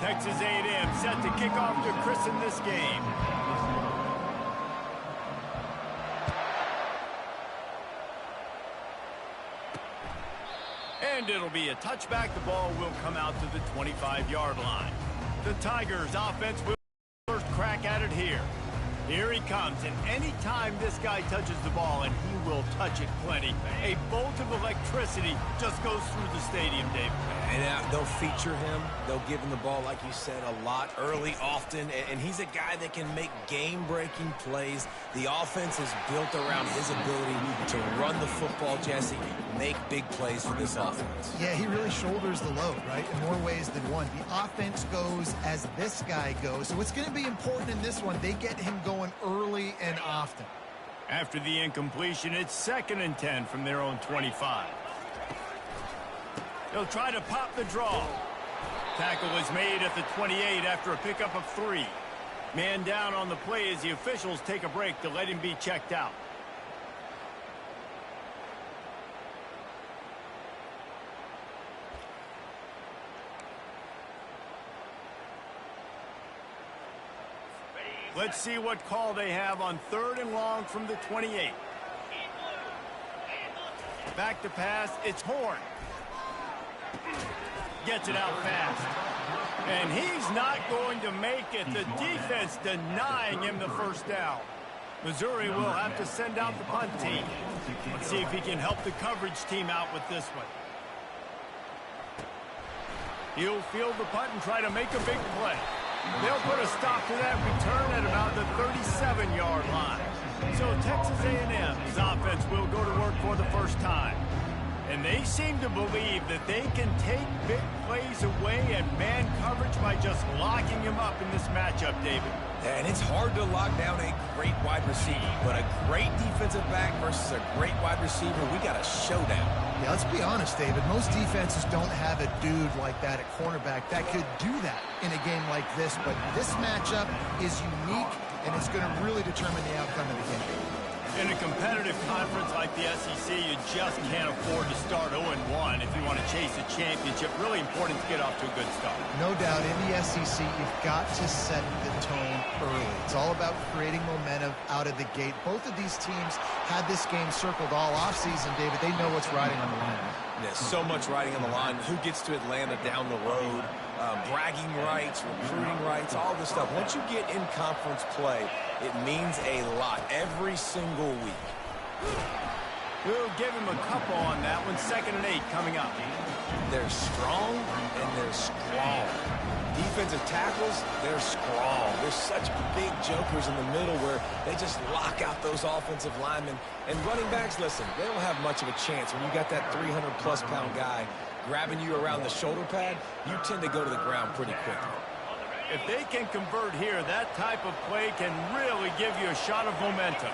Texas A&M set to kick off to christen this game. And it'll be a touchback. The ball will come out to the 25-yard line. The Tigers offense will first crack at it here. Here he comes, and anytime this guy touches the ball, and he will touch it plenty, a bolt of electricity just goes through the stadium, David. And they'll feature him. They'll give him the ball, like you said, a lot, early, often. And he's a guy that can make game-breaking plays. The offense is built around his ability to run the football, Jesse, make big plays for this offense. Yeah, he really shoulders the load, right, in more ways than one. The offense goes as this guy goes. So it's going to be important in this one. They get him going early and often. After the incompletion, it's 2nd and 10 from their own 25. They'll try to pop the draw. Tackle is made at the 28 after a pickup of 3. Man down on the play as the officials take a break to let him be checked out. Let's see what call they have on 3rd and long from the 28. Back to pass, it's Horn. Gets it out fast. And he's not going to make it. The defense denying him the first down. Missouri will have to send out the punt team. Let's see if he can help the coverage team out with this one. He'll field the punt and try to make a big play. They'll put a stop to that return at about the 37-yard line. So Texas A&M's offense will go to work for the first time. And they seem to believe that they can take big plays away and man coverage by just locking him up in this matchup, David. And it's hard to lock down a great wide receiver, but a great defensive back versus a great wide receiver, we got a showdown. Yeah, let's be honest, David. Most defenses don't have a dude like that at cornerback that could do that in a game like this, but this matchup is unique, and it's going to really determine the outcome of the game. In a competitive conference like the SEC, you just can't afford to start 0-1 if you want to chase a championship. Really important to get off to a good start. No doubt, in the SEC, you've got to set the tone early. It's all about creating momentum out of the gate. Both of these teams had this game circled all offseason, David. They know what's riding on the line. There's so much riding on the line. Who gets to Atlanta down the road? Bragging rights, recruiting rights, all this stuff. Once you get in conference play, it means a lot every single week. We'll give him a couple on that one. 2nd and 8 coming up. They're strong and they're strong. Defensive tackles, they're strong. There's such big jokers in the middle where they just lock out those offensive linemen. And running backs, listen, they don't have much of a chance. When you got that 300-plus pound guy grabbing you around the shoulder pad, you tend to go to the ground pretty quickly. If they can convert here, that type of play can really give you a shot of momentum.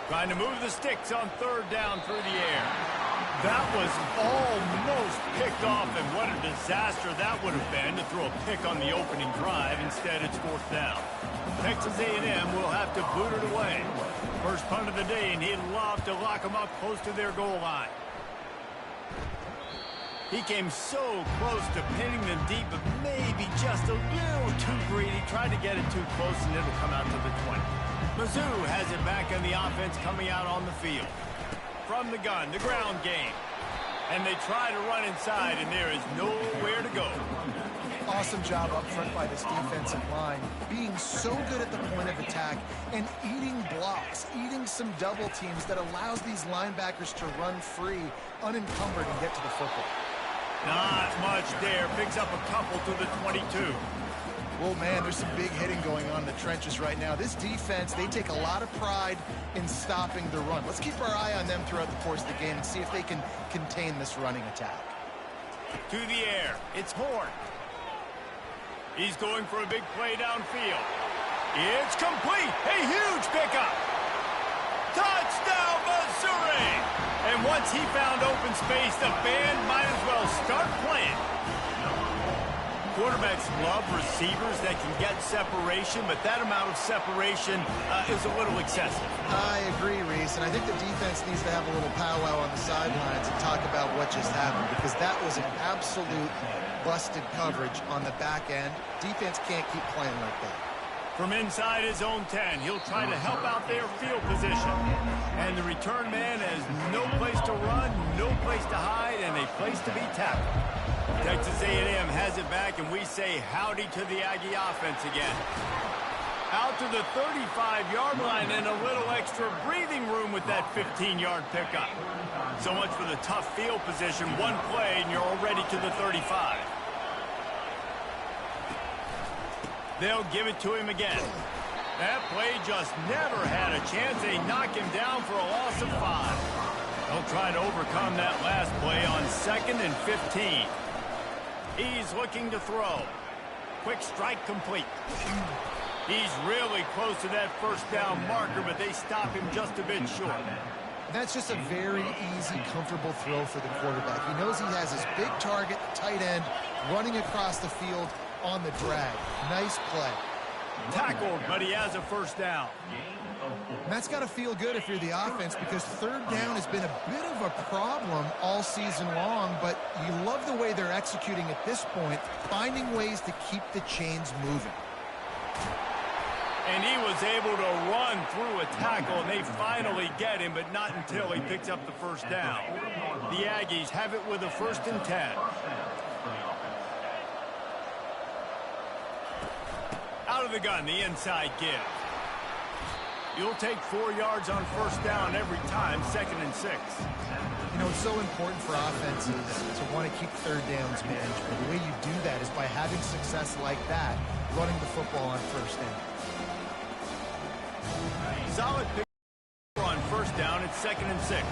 Trying to move the sticks on 3rd down through the air. That was almost picked off, and what a disaster that would have been to throw a pick on the opening drive. Instead, it's 4th down. Texas A&M will have to boot it away. First punt of the day, and he'd love to lock them up close to their goal line. He came so close to pinning them deep, but maybe just a little too greedy. Tried to get it too close, and it'll come out to the 20. Mizzou has it back on the offense coming out on the field. From the gun, the ground game. And they try to run inside, and there is nowhere to go. Awesome job up front by this defensive line, being so good at the point of attack and eating blocks, eating some double teams that allows these linebackers to run free, unencumbered, and get to the football. Not much there. Picks up a couple to the 22. Well, man, there's some big hitting going on in the trenches right now. This defense, they take a lot of pride in stopping the run. Let's keep our eye on them throughout the course of the game and see if they can contain this running attack. To the air. It's Horn. He's going for a big play downfield. It's complete. A huge pickup. Touchdown, Missouri! And once he found open space, the band might as well start playing. Quarterbacks love receivers that can get separation, but that amount of separation is a little excessive. I agree, Reese. Listen, I think the defense needs to have a little powwow on the sidelines and talk about what just happened, because that was an absolute busted coverage on the back end. Defense can't keep playing like that. From inside his own 10, he'll try to help out their field position. And the return man has no place to run, no place to hide, and a place to be tackled. Texas A&M has it back, and we say howdy to the Aggie offense again. Out to the 35-yard line and a little extra breathing room with that 15-yard pickup. So much for the tough field position. One play, and you're already to the 35. They'll give it to him again. That play just never had a chance. They knock him down for a loss of 5. They'll try to overcome that last play on 2nd and 15. He's looking to throw. Quick strike complete. He's really close to that first down marker, but they stop him just a bit short. That's just a very easy, comfortable throw for the quarterback. He knows he has his big target, tight end, running across the field on the drag. Nice play. Tackled, but he has a first down. And that's got to feel good if you're the offense, because third down has been a bit of a problem all season long, but you love the way they're executing at this point, finding ways to keep the chains moving. And he was able to run through a tackle, and they finally get him, but not until he picks up the first down. The Aggies have it with a 1st and 10. Out of the gun, the inside give. You'll take 4 yards on first down every time, 2nd and 6. You know, it's so important for offenses to want to keep third downs manageable. The way you do that is by having success like that, running the football on first down. Solid pick on first down at 2nd and 6.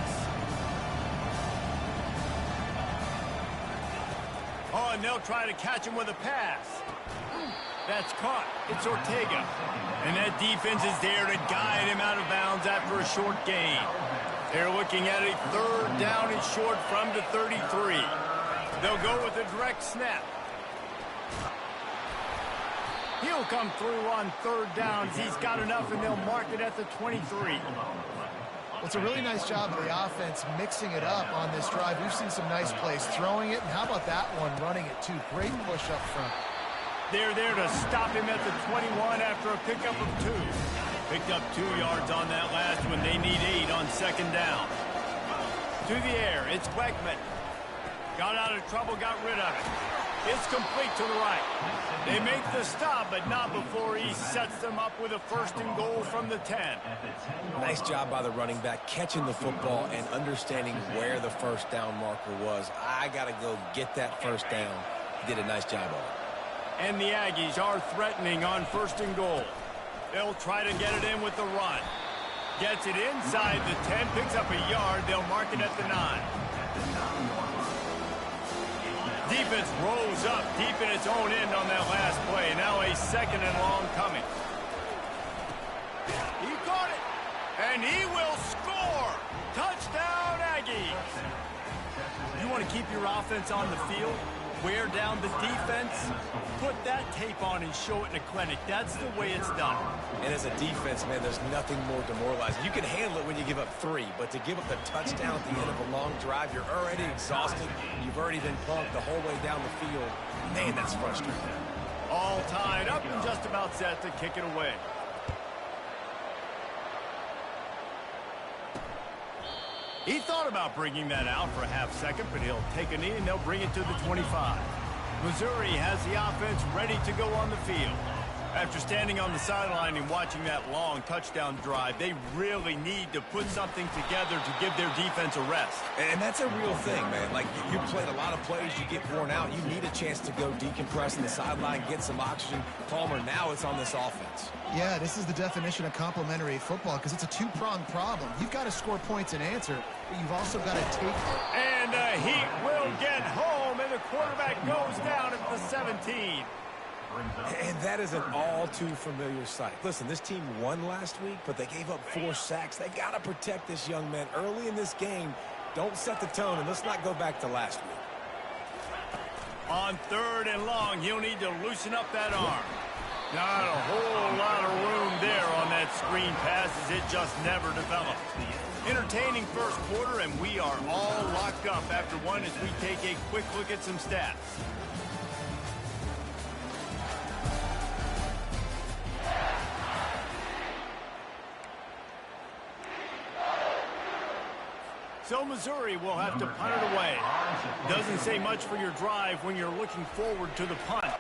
Oh, and they'll try to catch him with a pass. That's caught. It's Ortega. And that defense is there to guide him out of bounds after a short gain. They're looking at a 3rd down and short from the 33. They'll go with a direct snap. He'll come through on 3rd downs. He's got enough, and they'll mark it at the 23. Well, it's a really nice job of the offense mixing it up on this drive. We've seen some nice plays throwing it, and how about that one running it too? Great push up front. They're there to stop him at the 21 after a pickup of 2. Picked up 2 yards on that last one. They need 8 on 2nd down. To the air, it's Weckman. Got out of trouble, got rid of it. It's complete to the right. They make the stop, but not before he sets them up with a 1st and goal from the 10. Nice job by the running back, catching the football and understanding where the first down marker was. I got to go get that first down. He did a nice job of it. And the Aggies are threatening on 1st and goal. They'll try to get it in with the run. Gets it inside the 10, picks up a yard. They'll mark it at the 9. Defense rolls up deep in its own end on that last play. Now a 2nd and long coming. He caught it, and he will score. Touchdown, Aggies. You want to keep your offense on the field? Wear down the defense? Put that tape on and show it in a clinic. That's the way it's done. And as a defense, man, there's nothing more demoralizing. You can handle it when you give up 3, but to give up the touchdown at the end of a long drive, you're already exhausted. You've already been punked the whole way down the field. Man, that's frustrating. All tied up and just about set to kick it away. He thought about bringing that out for a half-second, but he'll take a knee and they'll bring it to the 25. Missouri has the offense ready to go on the field. After standing on the sideline and watching that long touchdown drive, they really need to put something together to give their defense a rest. And that's a real thing, man. Like, you played a lot of plays, you get worn out. You need a chance to go decompress in the sideline, get some oxygen. Palmer, now it's on this offense. Yeah, this is the definition of complementary football, because it's a two-pronged problem. You've got to score points and answer, but you've also got to take... And Heat will get home, and the quarterback goes down at the 17. And that is an all-too-familiar sight. Listen, this team won last week, but they gave up 4 sacks. They got to protect this young man early in this game. Don't set the tone, and let's not go back to last week. On 3rd and long, he'll need to loosen up that arm. Not a whole lot of room there on that screen pass, as it just never developed. entertaining first quarter, and we are all locked up after one as we take a quick look at some stats. So Missouri will have to punt it away. Doesn't say much for your drive when you're looking forward to the punt.